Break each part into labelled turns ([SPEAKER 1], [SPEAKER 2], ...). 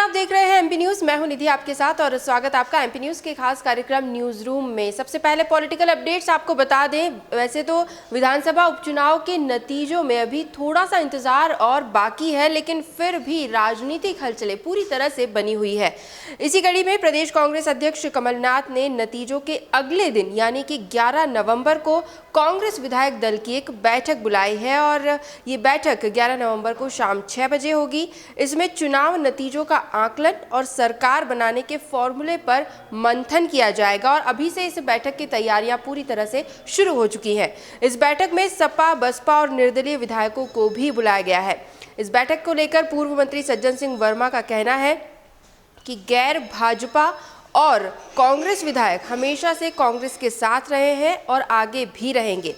[SPEAKER 1] आप देख रहे हैं एमपी न्यूज। मैं हूं निधि आपके साथ और स्वागत आपका एमपी न्यूज के खास कार्यक्रम न्यूज रूम में। सबसे पहले पॉलिटिकल अपडेट्स आपको बता दें। वैसे तो विधानसभा उपचुनाव के नतीजों में अभी थोड़ा सा इंतजार और बाकी है, लेकिन फिर भी राजनीतिक हलचलें पूरी तरह से बनी हुई है। इसी कड़ी में प्रदेश कांग्रेस अध्यक्ष कमलनाथ ने नतीजों के अगले दिन यानी कि 11 नवंबर को कांग्रेस विधायक दल की एक बैठक बुलाई है और ये बैठक 11 नवंबर को शाम 6 बजे होगी। इसमें चुनाव नतीजों का आकलन और सरकार बनाने के फॉर्मूले पर मंथन किया जाएगा और अभी से इस बैठक की तैयारियां पूरी तरह से शुरू हो चुकी हैं। इस बैठक में सपा, बसपा और निर्दलीय विधायकों को भी बुलाया गया है। इस बैठक को लेकर पूर्व मंत्री सज्जन सिंह वर्मा का कहना है कि गैर भाजपा और कांग्रेस विधायक हमेशा से कांग्रेस के साथ रहे हैं और आगे भी रहेंगे।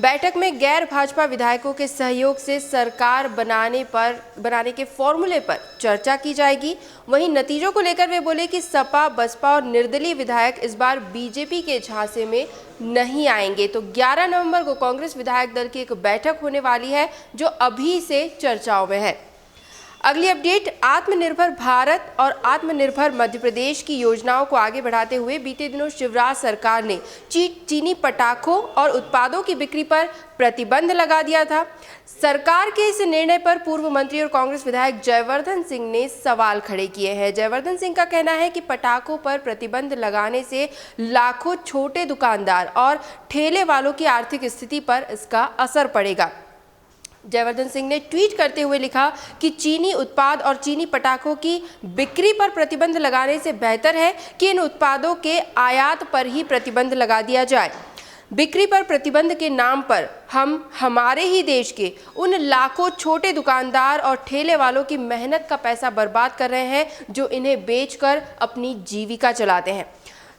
[SPEAKER 1] बैठक में गैर भाजपा विधायकों के सहयोग से सरकार बनाने के फॉर्मूले पर चर्चा की जाएगी। वहीं नतीजों को लेकर वे बोले कि सपा, बसपा और निर्दलीय विधायक इस बार बीजेपी के झांसे में नहीं आएंगे। तो 11 नवंबर को कांग्रेस विधायक दल की एक बैठक होने वाली है जो अभी से चर्चाओं में है। अगली अपडेट, आत्मनिर्भर भारत और आत्मनिर्भर मध्य प्रदेश की योजनाओं को आगे बढ़ाते हुए बीते दिनों शिवराज सरकार ने चीनी पटाखों और उत्पादों की बिक्री पर प्रतिबंध लगा दिया था। सरकार के इस निर्णय पर पूर्व मंत्री और कांग्रेस विधायक जयवर्धन सिंह ने सवाल खड़े किए हैं। जयवर्धन सिंह का कहना है कि पटाखों पर प्रतिबंध लगाने से लाखों छोटे दुकानदार और ठेले वालों की आर्थिक स्थिति पर इसका असर पड़ेगा। जयवर्धन सिंह ने ट्वीट करते हुए लिखा कि चीनी उत्पाद और चीनी पटाखों की बिक्री पर प्रतिबंध लगाने से बेहतर है कि इन उत्पादों के आयात पर ही प्रतिबंध लगा दिया जाए। बिक्री पर प्रतिबंध के नाम पर हम हमारे ही देश के उन लाखों छोटे दुकानदार और ठेले वालों की मेहनत का पैसा बर्बाद कर रहे हैं जो इन्हें बेचकर अपनी जीविका चलाते हैं।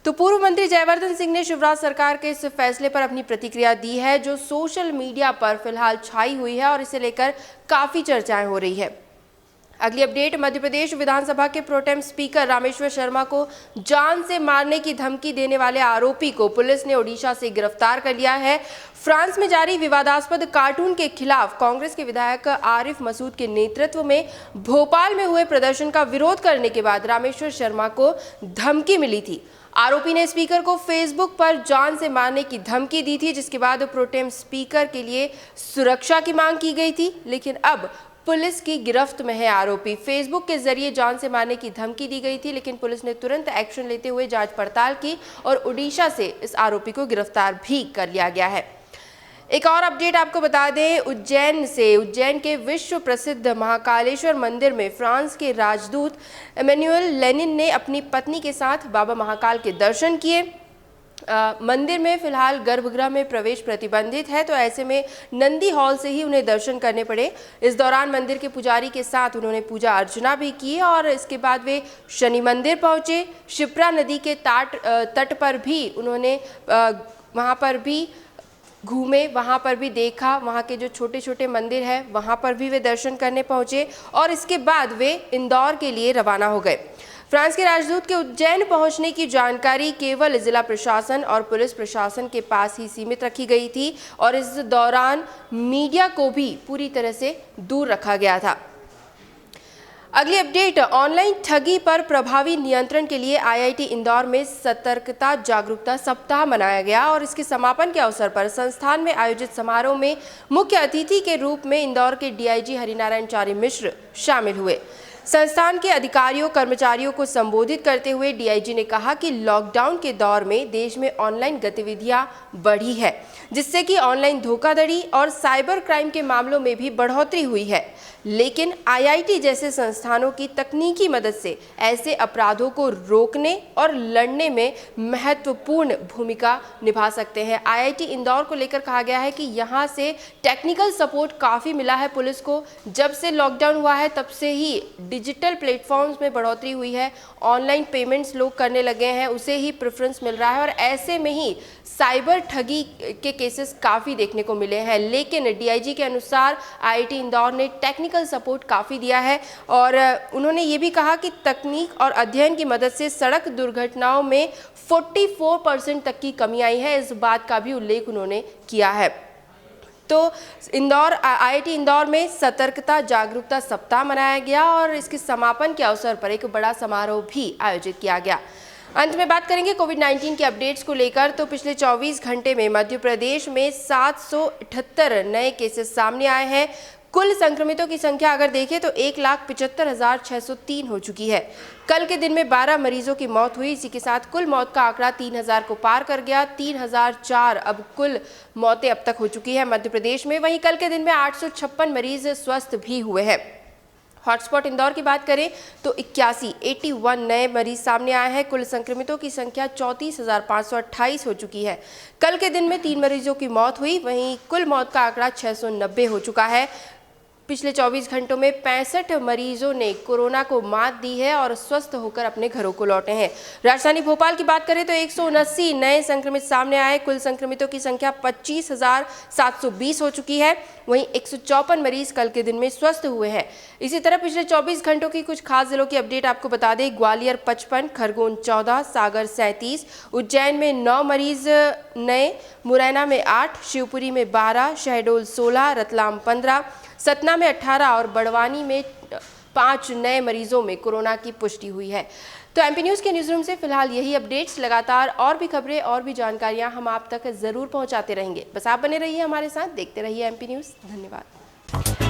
[SPEAKER 1] तो पूर्व मंत्री जयवर्धन सिंह ने शिवराज सरकार के इस फैसले पर अपनी प्रतिक्रिया दी है जो सोशल मीडिया पर फिलहाल छाई हुई है और इसे लेकर काफी चर्चाएं हो रही है। अगली अपडेट, मध्य प्रदेश विधानसभा के प्रोटेम स्पीकर रामेश्वर शर्मा को जान से मारने की धमकी देने वाले आरोपी को पुलिस ने ओडिशा से गिरफ्तार कर लिया है। फ्रांस में जारी विवादास्पद कार्टून के खिलाफ कांग्रेस के विधायक आरिफ मसूद के नेतृत्व में भोपाल में हुए प्रदर्शन का विरोध करने के बाद रामेश्वर शर्मा को धमकी मिली थी। आरोपी ने स्पीकर को फेसबुक पर जान से मारने की धमकी दी थी, जिसके बाद प्रोटेम स्पीकर के लिए सुरक्षा की मांग की गई थी, लेकिन अब पुलिस की गिरफ्त में है आरोपी। फेसबुक के जरिए जान से मारने की धमकी दी गई थी, लेकिन पुलिस ने तुरंत एक्शन लेते हुए जांच पड़ताल की और ओडिशा से इस आरोपी को गिरफ्तार भी कर लिया गया है। एक और अपडेट आपको बता दें, उज्जैन के विश्व प्रसिद्ध महाकालेश्वर मंदिर में फ्रांस के राजदूत एमेनुएल लेनिन ने अपनी पत्नी के साथ बाबा महाकाल के दर्शन किए। मंदिर में फिलहाल गर्भगृह में प्रवेश प्रतिबंधित है, तो ऐसे में नंदी हॉल से ही उन्हें दर्शन करने पड़े। इस दौरान मंदिर के पुजारी के साथ उन्होंने पूजा अर्चना भी की और इसके बाद वे शनि मंदिर पहुंचे। शिप्रा नदी के तट पर भी उन्होंने वहां पर भी घूमे, वहाँ पर भी देखा, वहाँ के जो छोटे छोटे मंदिर हैं वहाँ पर भी वे दर्शन करने पहुँचे और इसके बाद वे इंदौर के लिए रवाना हो गए। फ्रांस के राजदूत के उज्जैन पहुंचने की जानकारी केवल जिला प्रशासन और पुलिस प्रशासन के पास ही सीमित रखी गई थी और इस दौरान मीडिया को भी पूरी तरह से दूर रखा गया था। अगली अपडेट, ऑनलाइन ठगी पर प्रभावी नियंत्रण के लिए आईआईटी इंदौर में सतर्कता जागरूकता सप्ताह मनाया गया और इसके समापन के अवसर पर संस्थान में आयोजित समारोह में मुख्य अतिथि के रूप में इंदौर के डीआईजी हरिनारायण चारी मिश्र शामिल हुए। संस्थान के अधिकारियों कर्मचारियों को संबोधित करते हुए डीआईजी ने कहा कि लॉकडाउन के दौर में देश में ऑनलाइन गतिविधियां बढ़ी है, जिससे कि ऑनलाइन धोखाधड़ी और साइबर क्राइम के मामलों में भी बढ़ोतरी हुई है, लेकिन आईआईटी जैसे संस्थानों की तकनीकी मदद से ऐसे अपराधों को रोकने और लड़ने में महत्वपूर्ण भूमिका निभा सकते हैं। आईआईटी इंदौर को लेकर कहा गया है कि यहाँ से टेक्निकल सपोर्ट काफ़ी मिला है पुलिस को। जब से लॉकडाउन हुआ है तब से ही डिजिटल प्लेटफॉर्म्स में बढ़ोतरी हुई है, ऑनलाइन पेमेंट्स लोग करने लगे हैं, उसे ही प्रेफरेंस मिल रहा है और ऐसे में ही साइबर ठगी के केसेस काफ़ी देखने को मिले हैं। लेकिन डीआईजी के अनुसार आईआईटी इंदौर ने टेक्निकल सपोर्ट काफ़ी दिया है और उन्होंने ये भी कहा कि तकनीक और अध्ययन की मदद से सड़क दुर्घटनाओं में 44% तक की कमी आई है। इस बात का भी उल्लेख उन्होंने किया है। तो IIT इंदौर में सतर्कता जागरूकता सप्ताह मनाया गया और इसके समापन के अवसर पर एक बड़ा समारोह भी आयोजित किया गया। अंत में बात करेंगे कोविड-19 के अपडेट्स को लेकर। तो पिछले 24 घंटे में मध्य प्रदेश में 778 नए केसेस सामने आए हैं। कुल संक्रमितों की संख्या अगर देखें तो 1,75,603 हो चुकी है। कल के दिन में 12 मरीजों की मौत हुई। इसी के साथ कुल मौत का आंकड़ा 3,000 को पार कर गया। 3,004 अब कुल मौतें अब तक हो चुकी है मध्य प्रदेश में। वहीं कल के दिन में 856 मरीज स्वस्थ भी हुए हैं। हॉटस्पॉट इंदौर की बात करें तो 81 नए मरीज सामने आए हैं। कुल संक्रमितों की संख्या 34,528 हो चुकी है। कल के दिन में 3 मरीजों की मौत हुई। वहीं कुल मौत का आंकड़ा 690 हो चुका है। पिछले 24 घंटों में 65 मरीजों ने कोरोना को मात दी है और स्वस्थ होकर अपने घरों को लौटे हैं। राजधानी भोपाल की बात करें तो 179 नए संक्रमित सामने आए। कुल संक्रमितों की संख्या 25,720 हो चुकी है। वहीं 154 मरीज कल के दिन में स्वस्थ हुए हैं। इसी तरह पिछले 24 घंटों की कुछ खास जिलों की अपडेट आपको बता दें। ग्वालियर 55, खरगोन 14, सागर 37, उज्जैन में 9 मरीज नए, मुरैना में 8, शिवपुरी में 12, शहडोल 16, रतलाम 15, सतना में 18 और बड़वानी में 5 नए मरीजों में कोरोना की पुष्टि हुई है। तो एमपी न्यूज़ के न्यूज़ रूम से फिलहाल यही अपडेट्स। लगातार और भी खबरें और भी जानकारियां हम आप तक जरूर पहुंचाते रहेंगे। बस आप बने रहिए हमारे साथ, देखते रहिए एमपी न्यूज़। धन्यवाद।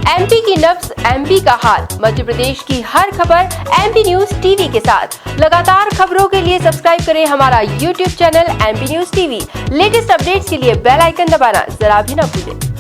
[SPEAKER 1] एमपी की नब्ज, एमपी का हाल, मध्य प्रदेश की हर खबर एमपी न्यूज़ टीवी के साथ। लगातार खबरों के लिए सब्सक्राइब करें हमारा YouTube channel MP news TV. Latest updates के लिए बेल आइकन दबाना जरा भी न भूलें।